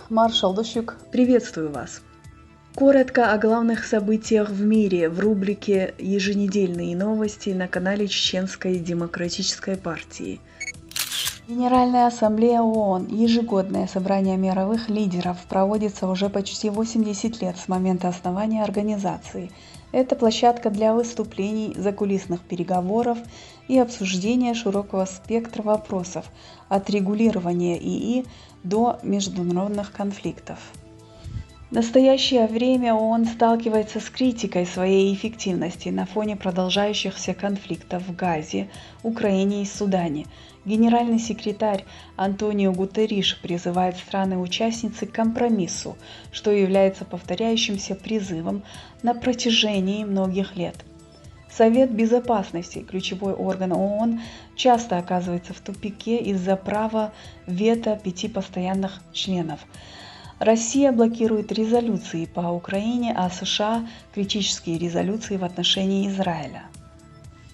Маршал Дощук. Приветствую вас. Коротко о главных событиях в мире в рубрике «Еженедельные новости» на канале Чеченской демократической партии. Генеральная ассамблея ООН, ежегодное собрание мировых лидеров, проводится уже почти 80 лет с момента основания организации. Это площадка для выступлений, закулисных переговоров и обсуждения широкого спектра вопросов, от регулирования ИИ до международных конфликтов. В настоящее время ООН сталкивается с критикой своей эффективности на фоне продолжающихся конфликтов в Газе, Украине и Судане. Генеральный секретарь Антонио Гутерриш призывает страны-участницы к компромиссу, что является повторяющимся призывом на протяжении многих лет. Совет Безопасности, ключевой орган ООН, часто оказывается в тупике из-за права вето 5 постоянных членов. Россия блокирует резолюции по Украине, а США – критические резолюции в отношении Израиля.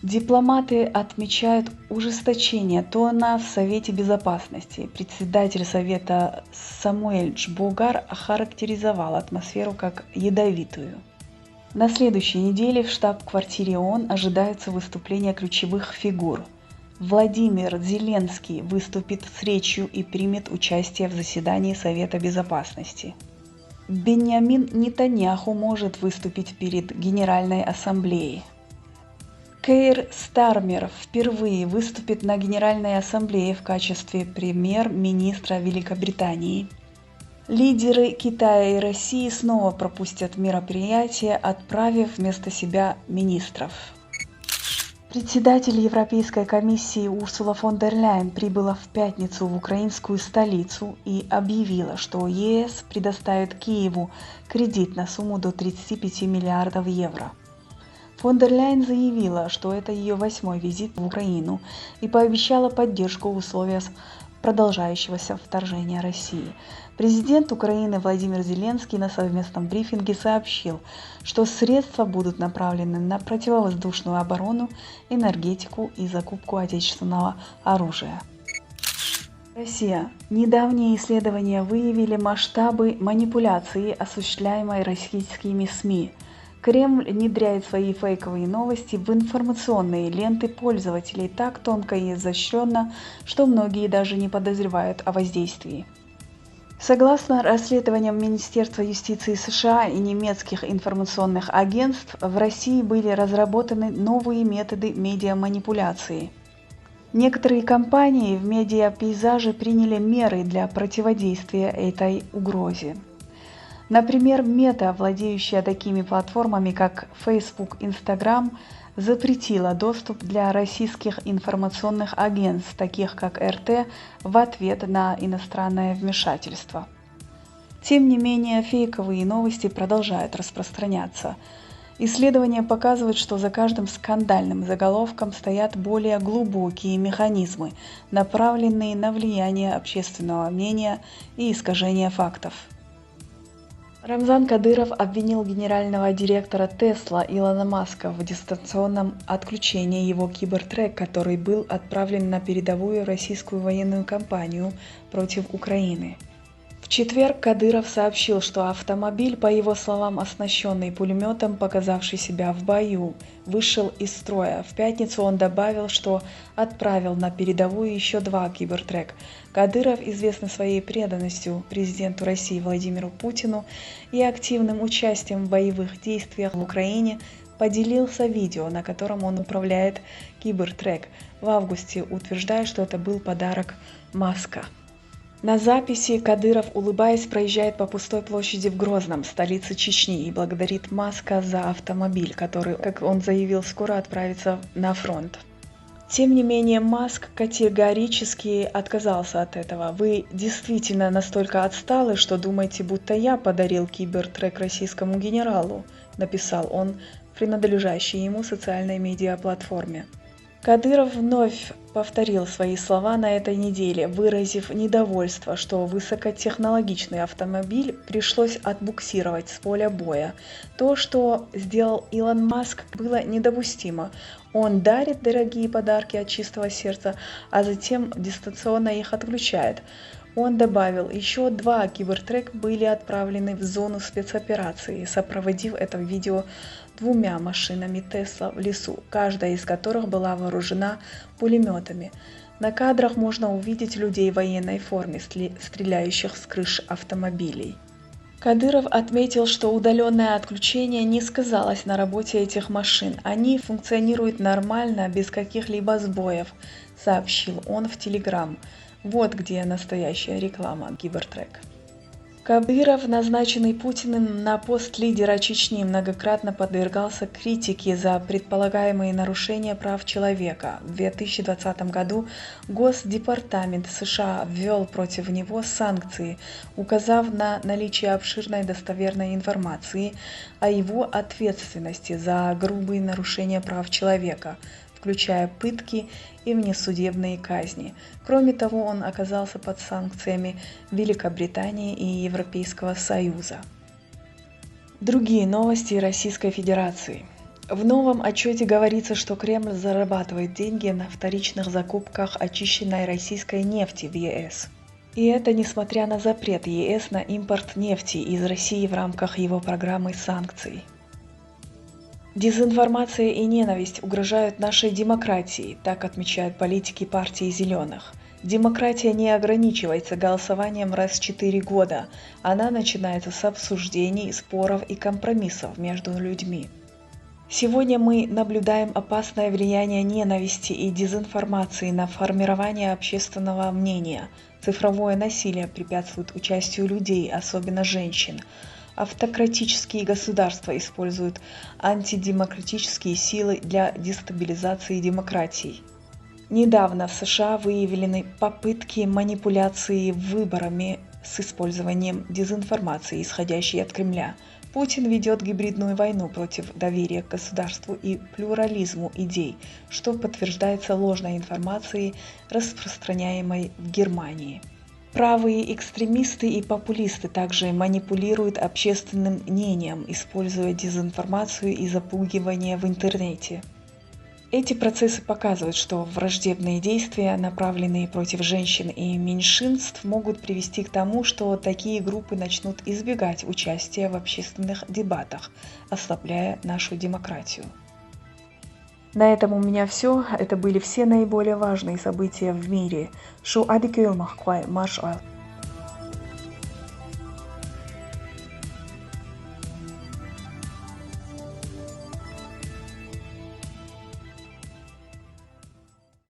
Дипломаты отмечают ужесточение тона в Совете Безопасности. Председатель Совета Самуэль Джбогар охарактеризовал атмосферу как ядовитую. На следующей неделе в штаб-квартире ООН ожидаются выступления ключевых фигур. Владимир Зеленский выступит с речью и примет участие в заседании Совета Безопасности. Беньямин Нетаньяху может выступить перед Генеральной Ассамблеей. Кейр Стармер впервые выступит на Генеральной Ассамблее в качестве премьер-министра Великобритании. Лидеры Китая и России снова пропустят мероприятие, отправив вместо себя министров. Председатель Европейской комиссии Урсула фон дер Ляйен прибыла в пятницу в украинскую столицу и объявила, что ЕС предоставит Киеву кредит на сумму до 35 миллиардов евро. Фон дер Ляйен заявила, что это ее 8-й визит в Украину и пообещала поддержку в условиях продолжающегося вторжения России. Президент Украины Владимир Зеленский на совместном брифинге сообщил, что средства будут направлены на противовоздушную оборону, энергетику и закупку отечественного оружия. Россия. Недавние исследования выявили масштабы манипуляции, осуществляемой российскими СМИ. Кремль внедряет свои фейковые новости в информационные ленты пользователей так тонко и изощренно, что многие даже не подозревают о воздействии. Согласно расследованиям Министерства юстиции США и немецких информационных агентств, в России были разработаны новые методы медиаманипуляции. Некоторые компании в медиапейзаже приняли меры для противодействия этой угрозе. Например, Мета, владеющая такими платформами, как Facebook, Instagram, запретила доступ для российских информационных агентств, таких как РТ, в ответ на иностранное вмешательство. Тем не менее, фейковые новости продолжают распространяться. Исследования показывают, что за каждым скандальным заголовком стоят более глубокие механизмы, направленные на влияние общественного мнения и искажение фактов. Рамзан Кадыров обвинил генерального директора Tesla Илона Маска в дистанционном отключении его Cybertruck, который был отправлен на передовую российскую военную кампанию против Украины. В четверг Кадыров сообщил, что автомобиль, по его словам, оснащенный пулеметом, показавший себя в бою, вышел из строя. В пятницу он добавил, что отправил на передовую еще 2 Cybertruck. Кадыров, известный своей преданностью президенту России Владимиру Путину и активным участием в боевых действиях в Украине, поделился видео, на котором он управляет Cybertruck, в августе, утверждая, что это был подарок Маска. На записи Кадыров, улыбаясь, проезжает по пустой площади в Грозном, столице Чечни, и благодарит Маска за автомобиль, который, как он заявил, скоро отправится на фронт. Тем не менее, Маск категорически отказался от этого. «Вы действительно настолько отсталы, что думаете, будто я подарил Cybertruck российскому генералу», написал он в принадлежащей ему социальной медиаплатформе. Кадыров вновь повторил свои слова на этой неделе, выразив недовольство, что высокотехнологичный автомобиль пришлось отбуксировать с поля боя. То, что сделал Илон Маск, было недопустимо. Он дарит дорогие подарки от чистого сердца, а затем дистанционно их отключает. Он добавил, еще 2 кибертрек были отправлены в зону спецоперации, сопроводив это видео 2 машинами Тесла в лесу, каждая из которых была вооружена пулеметами. На кадрах можно увидеть людей в военной форме, стреляющих с крыш автомобилей. Кадыров отметил, что удаленное отключение не сказалось на работе этих машин. Они функционируют нормально, без каких-либо сбоев, сообщил он в Telegram. Вот где настоящая реклама Кибертрек. Кадыров, назначенный Путиным на пост лидера Чечни, многократно подвергался критике за предполагаемые нарушения прав человека. В 2020 году Госдепартамент США ввел против него санкции, указав на наличие обширной достоверной информации о его ответственности за грубые нарушения прав человека, включая пытки и внесудебные казни. Кроме того, он оказался под санкциями Великобритании и Европейского Союза. Другие новости Российской Федерации. В новом отчете говорится, что Кремль зарабатывает деньги на вторичных закупках очищенной российской нефти в ЕС. И это несмотря на запрет ЕС на импорт нефти из России в рамках его программы санкций. Дезинформация и ненависть угрожают нашей демократии, так отмечают политики партии «Зеленых». Демократия не ограничивается голосованием раз в 4 года, она начинается с обсуждений, споров и компромиссов между людьми. Сегодня мы наблюдаем опасное влияние ненависти и дезинформации на формирование общественного мнения. Цифровое насилие препятствует участию людей, особенно женщин. Автократические государства используют антидемократические силы для дестабилизации демократий. Недавно в США выявлены попытки манипуляции выборами с использованием дезинформации, исходящей от Кремля. Путин ведет гибридную войну против доверия к государству и плюрализму идей, что подтверждается ложной информацией, распространяемой в Германии. Правые экстремисты и популисты также манипулируют общественным мнением, используя дезинформацию и запугивание в интернете. Эти процессы показывают, что враждебные действия, направленные против женщин и меньшинств, могут привести к тому, что такие группы начнут избегать участия в общественных дебатах, ослабляя нашу демократию. На этом у меня все. Это были все наиболее важные события в мире. Шу адикюлмах квай марш ойл.